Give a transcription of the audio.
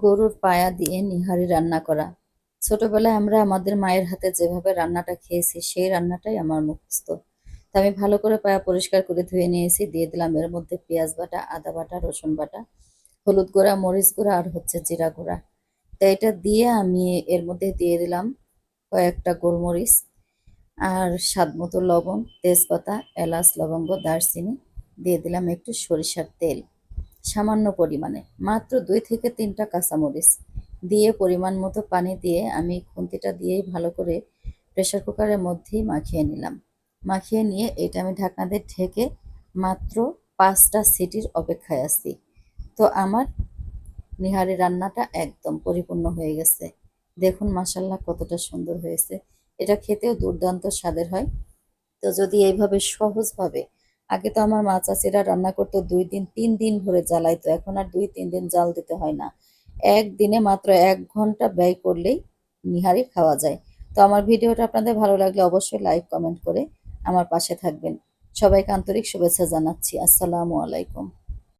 গরুর পায়া দিয়ে নিহারি রান্না করা। ছোটবেলায় আমরা আমাদের মায়ের হাতে যেভাবে রান্নাটা খেয়েছি সেই রান্নাটাই আমার মুখস্থ। তা আমি ভালো করে পায়া পরিষ্কার করে ধুয়ে নিয়েছি, দিয়ে দিলাম এর মধ্যে পেঁয়াজ বাটা, আদা বাটা, রসুন বাটা, হলুদ গুঁড়া, মরিচ গুঁড়া আর হচ্ছে জিরা গুঁড়া। তা এটা দিয়ে আমি এর মধ্যে দিয়ে দিলাম কয়েকটা গোলমরিচ আর স্বাদ মতো লবণ, তেজপাতা, এলাচ, লবঙ্গ, দারচিনি, দিয়ে দিলাম একটু সরিষার তেল সামান্য পরিমাণে, মাত্র 2 থেকে 3টা কাঁচামরিচ দিয়ে পরিমাণ মতো পানি দিয়ে আমি খুন্তিটা দিয়েই ভালো করে প্রেসার কুকারের মধ্যেই মাখিয়ে নিলাম। মাখিয়ে নিয়ে এটা আমি ঢাকনা দিয়ে ঢেকে মাত্র 5টা সিটির অপেক্ষায় আছি। তো আমার নিহারি রান্নাটা একদম পরিপূর্ণ হয়ে গেছে। দেখুন মাশাল্লাহ কতটা সুন্দর হয়েছে। এটা খেতেও দুর্দান্ত স্বাদের হয়। তো যদি এইভাবে সহজভাবে, আগে তো আমার মা চাচিরা রান্না করতো 2 দিন 3 দিন ধরে জ্বালাইতো, এখন আর 2-3 দিন জাল দিতে হয় না। একদিনে মাত্র 1 ঘন্টা ব্যয় করলেই নিহারি খাওয়া যায়। তো আমার ভিডিওটা আপনাদের ভালো লাগলে অবশ্যই লাইক কমেন্ট করে আমার পাশে থাকবেন। সবাইকে আন্তরিক শুভেচ্ছা জানাচ্ছি। আসসালামু আলাইকুম।